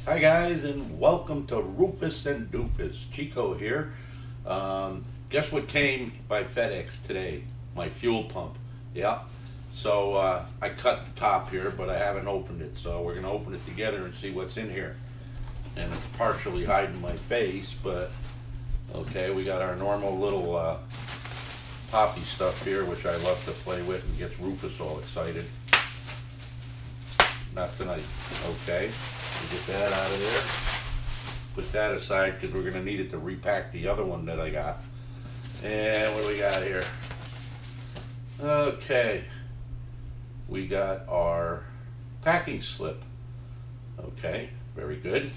Hi guys, and welcome to Rufus and Doofus. Chico here. Guess what came by FedEx today? My fuel pump. Yeah. So I cut the top here, but I haven't opened it. So we're gonna open it together and see what's in here. And it's partially hiding my face, but okay. We got our normal little poppy stuff here, which I love to play with and gets Rufus all excited. Not tonight. Okay. Get that out of there. Put that aside because we're going to need it to repack the other one that I got. And what do we got here? Okay. We got our packing slip. Okay. Very good.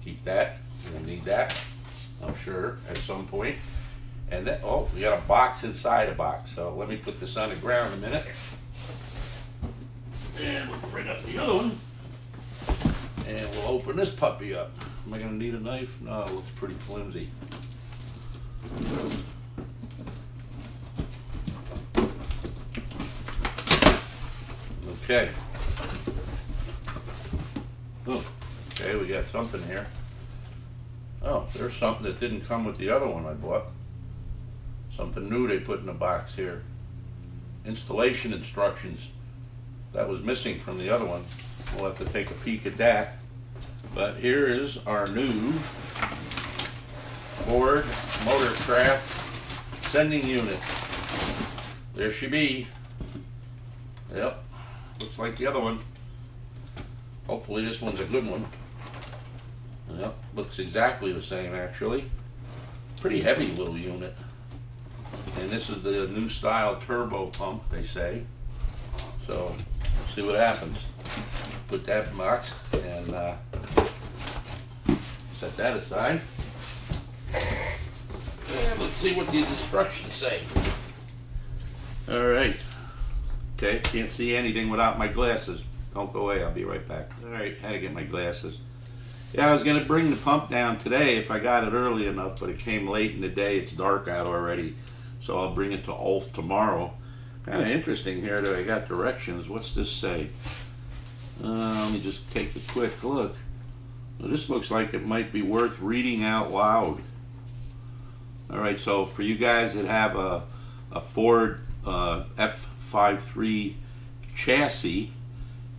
Keep that. We'll need that, I'm sure, at some point. And then, oh, we got a box inside a box. So let me put this on the ground a minute. And we'll bring up the other one. And we'll open this puppy up. Am I going to need a knife? No, it looks pretty flimsy. Okay. Oh, okay, we got something here. Oh, there's something that didn't come with the other one I bought. Something new they put in the box here. Installation instructions. That was missing from the other one. We'll have to take a peek at that. But here is our new Ford Motorcraft sending unit. There she be. Yep, looks like the other one. Hopefully this one's a good one. Yep, looks exactly the same actually. Pretty heavy little unit. And this is the new style turbo pump, they say. So, see what happens. Put that in the box and set that aside. And let's see what these instructions say. Alright. Okay, can't see anything without my glasses. Don't go away, I'll be right back. Alright, had to get my glasses. Yeah, I was going to bring the pump down today if I got it early enough, but it came late in the day. It's dark out already. So I'll bring it to Ulf tomorrow. Kind of interesting here that I got directions. What's this say? Let me just take a quick look. Well, this looks like it might be worth reading out loud. Alright, so for you guys that have a Ford F53 chassis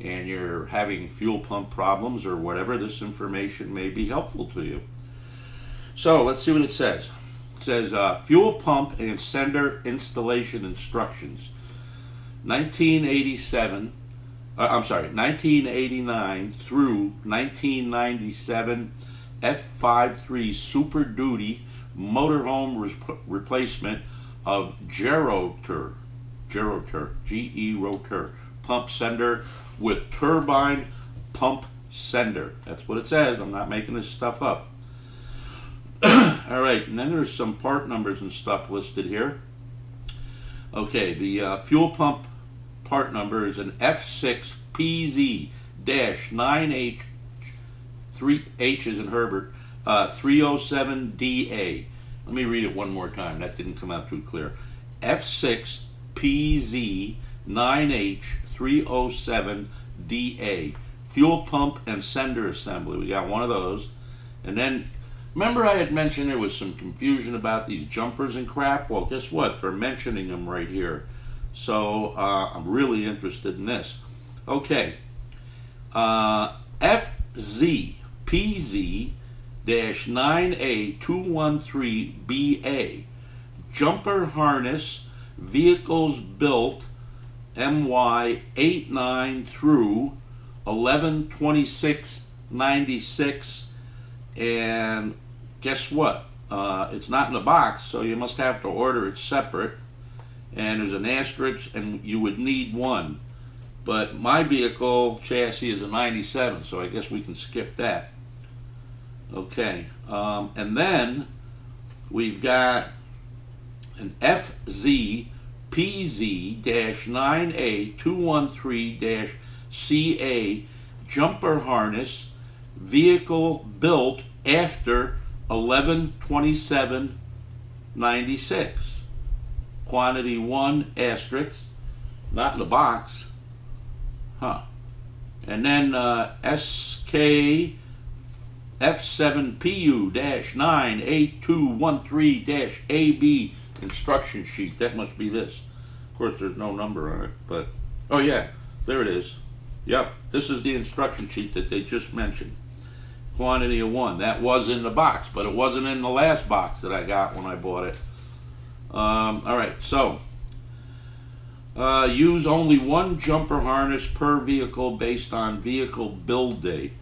and you're having fuel pump problems or whatever, this information may be helpful to you. So let's see what it says. It says fuel pump and sender installation instructions. 1989 through 1997 F53 Super Duty motorhome replacement of Gerotor, G-E-Rotor pump sender with turbine pump sender. That's what it says. I'm not making this stuff up. All right, and then there's some part numbers and stuff listed here. Okay, the fuel pump part number is an F6PZ-9H, 3 H's in Herbert, 307DA. Let me read it one more time. That didn't come out too clear. F6PZ-9H, 307DA. Fuel pump and sender assembly. We got one of those. And then, remember I had mentioned there was some confusion about these jumpers and crap? Well, guess what? They're mentioning them right here. So I'm really interested in this. Okay. FZPZ-9A213BA. Jumper harness, vehicles built MY89 through 11/26/96. And guess what? It's not in the box, so you must have to order it separate. And there's an asterisk, and you would need one. But my vehicle chassis is a 97, so I guess we can skip that. Okay, and then we've got an FZPZ-9A213-CA jumper harness, vehicle built after 11/27/96. Quantity 1 asterisk, not in the box. Huh. And then SK F7PU-98213-AB instruction sheet. That must be this. Of course, there's no number on it, but oh yeah, there it is. Yep, this is the instruction sheet that they just mentioned. Quantity of 1. That was in the box, but it wasn't in the last box that I got when I bought it. All right, so use only one jumper harness per vehicle based on vehicle build date.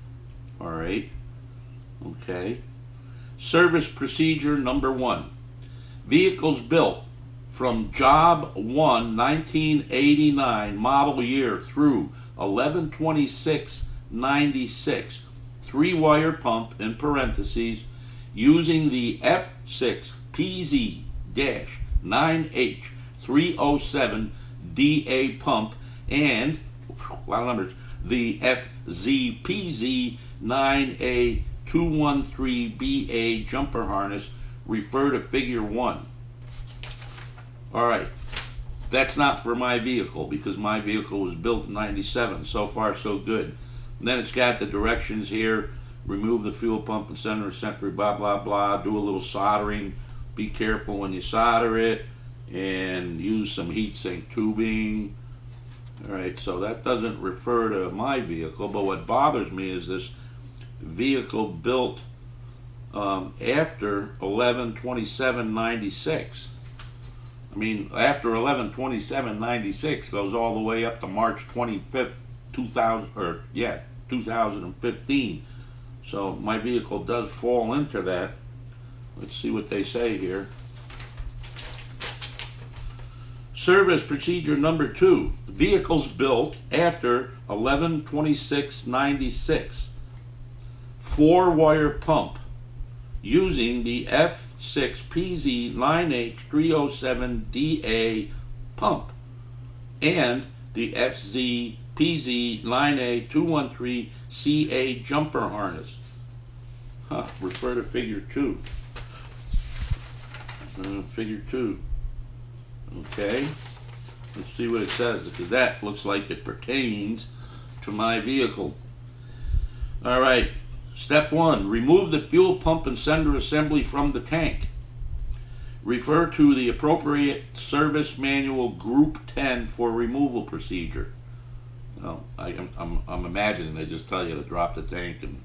All right. Okay. Service procedure number 1. Vehicles built from Job 1 1989 model year through 11/26/96, 3-wire pump in parentheses, using the F6PZ-9H307DA pump and, a lot of numbers, the FZPZ-9A213BA jumper harness. Refer to figure 1. All right, that's not for my vehicle because my vehicle was built in 97. So far, so good. And then it's got the directions here. Remove the fuel pump and center assembly, blah, blah, blah. Do a little soldering. Be careful when you solder it. And use some heat sink tubing. All right, so that doesn't refer to my vehicle. But what bothers me is this vehicle built after 11/27/96. I mean, after 11/27/96 goes all the way up to March 25th, 2015. So my vehicle does fall into that. Let's see what they say here. Service procedure number 2. Vehicles built after 11/26/96. 4-wire pump using the F6PZ-9H307DA pump and the FZPZ-9A213CA jumper harness. Refer to figure 2. Figure 2. Okay. Let's see what it says, because that looks like it pertains to my vehicle. All right. Step 1, remove the fuel pump and sender assembly from the tank. Refer to the appropriate service manual Group 10 for removal procedure. Well, I'm imagining they just tell you to drop the tank and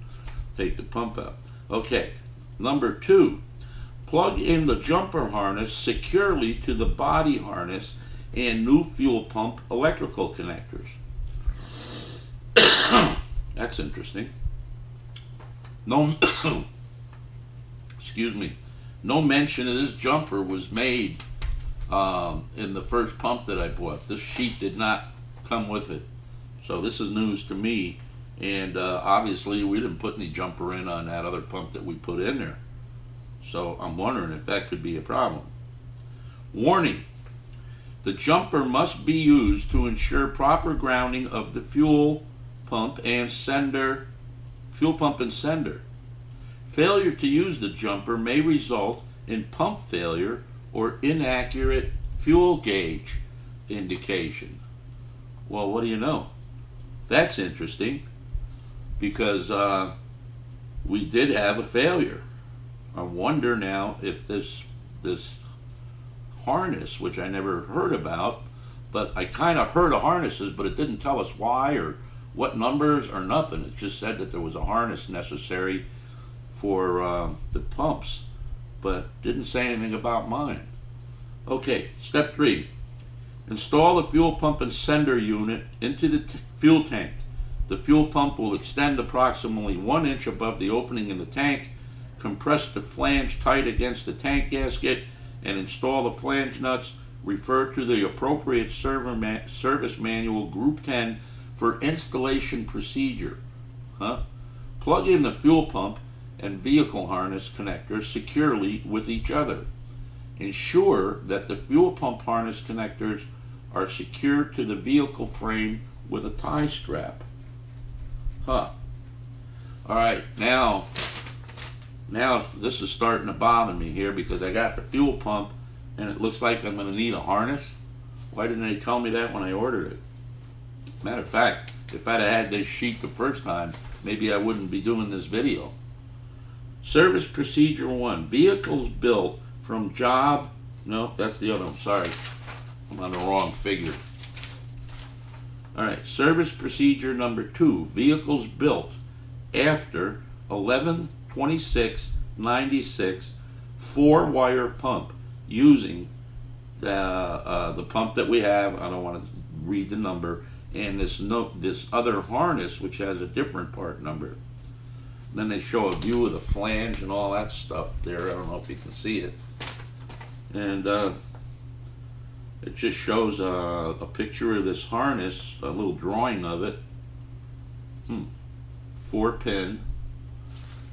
take the pump out. Okay, number 2, plug in the jumper harness securely to the body harness and new fuel pump electrical connectors. That's interesting. No, excuse me, no mention of this jumper was made in the first pump that I bought. This sheet did not come with it. So this is news to me. And obviously we didn't put any jumper in on that other pump that we put in there. So I'm wondering if that could be a problem. Warning, the jumper must be used to ensure proper grounding of the fuel pump and sender. Failure to use the jumper may result in pump failure or inaccurate fuel gauge indication. Well, what do you know? That's interesting, because we did have a failure. I wonder now if this harness, which I never heard about, but I kind of heard of harnesses, but it didn't tell us why or what numbers or nothing. It just said that there was a harness necessary for the pumps, but didn't say anything about mine. Okay, step 3. Install the fuel pump and sender unit into the fuel tank. The fuel pump will extend approximately 1 inch above the opening in the tank. Compress the flange tight against the tank gasket and install the flange nuts. Refer to the appropriate service manual Group 10 for installation procedure. Plug in the fuel pump and vehicle harness connectors securely with each other. Ensure that the fuel pump harness connectors are secured to the vehicle frame with a tie strap. All right, now this is starting to bother me here, because I got the fuel pump and it looks like I'm going to need a harness. Why didn't they tell me that when I ordered it? Matter of fact, If I'd have had this sheet the first time, maybe I wouldn't be doing this video. Service Procedure 1, vehicles built from job, no, that's the other one, sorry. I'm on the wrong figure. All right, Service Procedure number 2, vehicles built after 11/26/96, 4-wire pump using the pump that we have. I don't want to read the number, and this other harness which has a different part number. Then they show a view of the flange and all that stuff there. I don't know if you can see it, and it just shows a picture of this harness, a little drawing of it. 4-pin.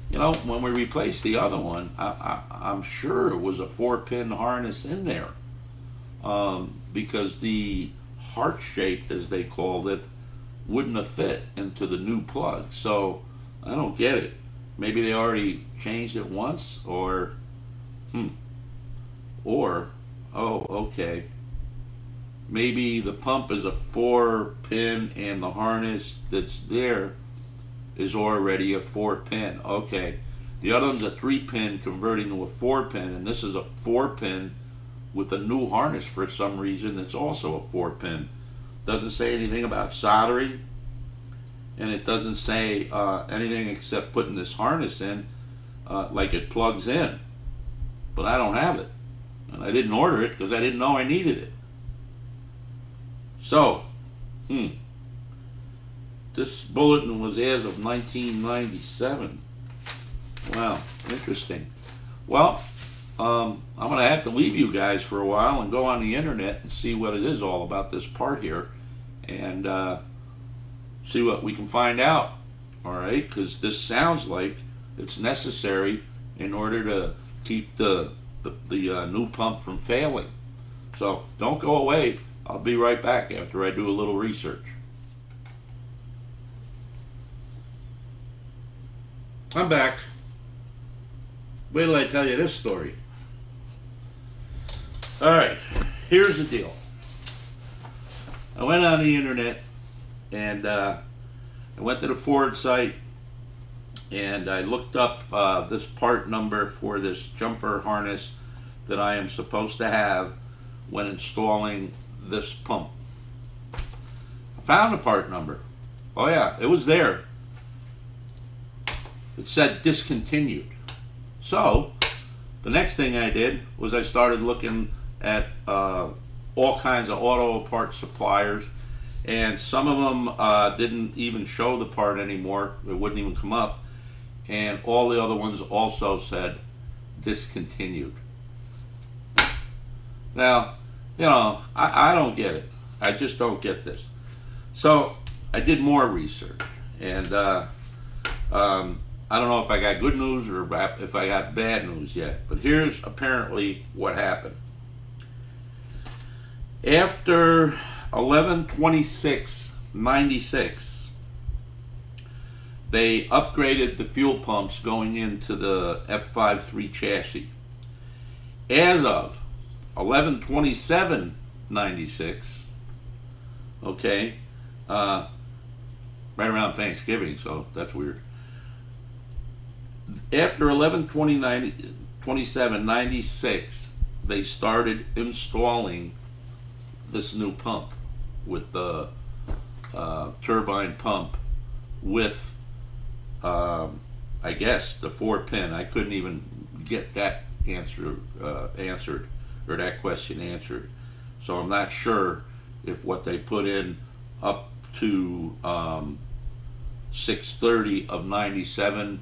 You know, when we replaced the other one, I'm sure it was a 4-pin harness in there, because the heart-shaped, as they called it, wouldn't have fit into the new plug. So I don't get it. Maybe they already changed it once, or oh, okay. Maybe the pump is a 4-pin and the harness that's there is already a 4-pin. Okay. The other one's a 3-pin converting to a 4-pin, and this is a 4-pin with a new harness for some reason that's also a 4-pin. Doesn't say anything about soldering, and it doesn't say anything except putting this harness in like it plugs in. But I don't have it, and I didn't order it because I didn't know I needed it. So, this bulletin was as of 1997. Wow, interesting. Well, I'm going to have to leave you guys for a while and go on the internet and see what it is all about this part here, and see what we can find out. All right, because this sounds like it's necessary in order to keep the new pump from failing. So don't go away. I'll be right back after I do a little research. I'm back. Wait till I tell you this story. Alright, here's the deal. I went on the internet and I went to the Ford site and I looked up this part number for this jumper harness that I am supposed to have when installing this pump. I found the part number. Oh yeah, it was there. It said discontinued. So the next thing I did was I started looking at all kinds of auto part suppliers, and some of them didn't even show the part anymore. It wouldn't even come up, and all the other ones also said discontinued. Now, you know, I don't get it. I just don't get this. So I did more research, and I don't know if I got good news or if I got bad news yet, but here's apparently what happened. After 11/26/96, they upgraded the fuel pumps going into the F53 chassis. As of 11/27/96, okay, right around Thanksgiving, so that's weird. After 11/27/96, they started installing this new pump with the turbine pump with, I guess, the 4-pin. I couldn't even get that answered, or that question answered. So I'm not sure if what they put in up to 6/30/97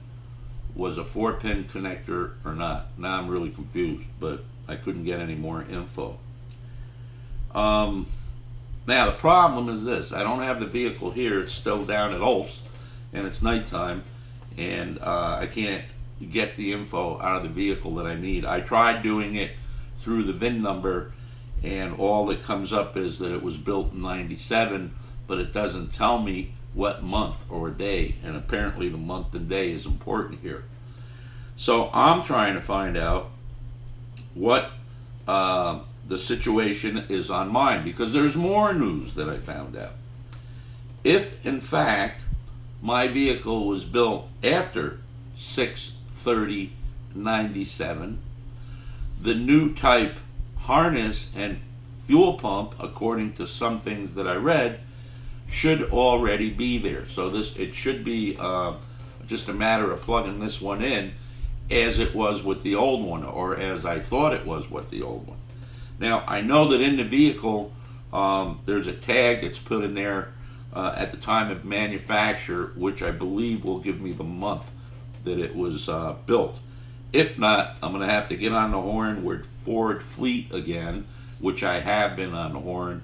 was a 4-pin connector or not. Now I'm really confused, but I couldn't get any more info. Now the problem is this: I don't have the vehicle here. It's still down at Ulf's, and it's nighttime, and I can't get the info out of the vehicle that I need. I tried doing it through the VIN number, and all that comes up is that it was built in 97, but it doesn't tell me what month or day, and apparently the month and day is important here. So I'm trying to find out what the situation is on mine, because there's more news that I found out. if in fact my vehicle was built after 6/30/97, the new type harness and fuel pump, according to some things that I read, should already be there. So it should be just a matter of plugging this one in as it was with the old one, or as I thought it was with the old one. Now, I know that in the vehicle there's a tag that's put in there at the time of manufacture, which I believe will give me the month that it was built. If not, I'm going to have to get on the horn with Ford Fleet again, which I have been on the horn.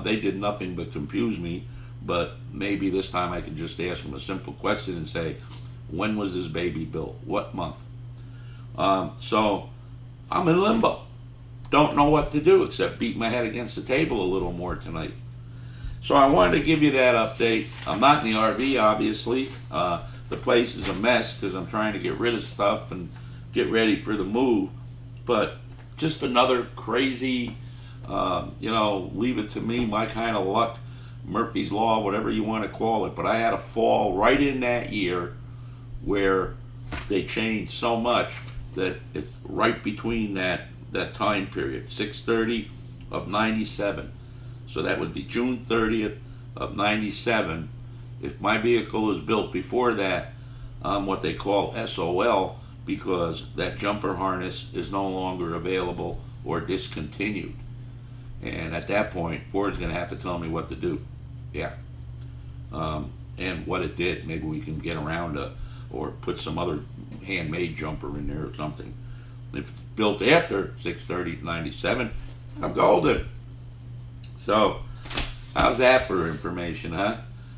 They did nothing but confuse me, but maybe this time I can just ask them a simple question and say, when was this baby built? What month? So I'm in limbo. Don't know what to do except beat my head against the table a little more tonight. So I wanted to give you that update. I'm not in the RV, obviously. The place is a mess because I'm trying to get rid of stuff and get ready for the move. But just another crazy, leave it to me, my kind of luck, Murphy's Law, whatever you want to call it. But I had a fall right in that year where they changed so much that it's right between that time period, 6/30/97. So that would be June 30th of 97. If my vehicle is built before that, I'm what they call SOL, because that jumper harness is no longer available or discontinued. And at that point, Ford's going to have to tell me what to do. Yeah. And what it did. Maybe we can get around or put some other handmade jumper in there or something. If it's built after 6/30/97, I'm golden. So, how's that for information, huh?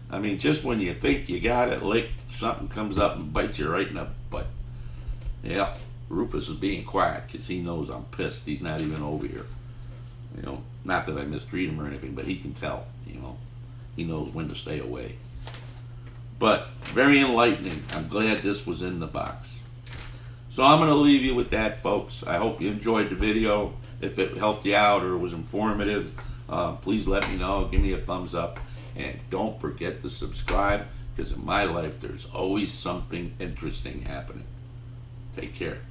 I mean, just when you think you got it licked, something comes up and bites you right in the butt. Yeah, Rufus is being quiet because he knows I'm pissed. He's not even over here. Not that I mistreat him or anything, but he can tell, He knows when to stay away. But very enlightening. I'm glad this was in the box. So I'm going to leave you with that, folks. I hope you enjoyed the video. If it helped you out or was informative, please let me know. Give me a thumbs up. And don't forget to subscribe, because in my life there's always something interesting happening. Take care.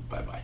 Bye-bye.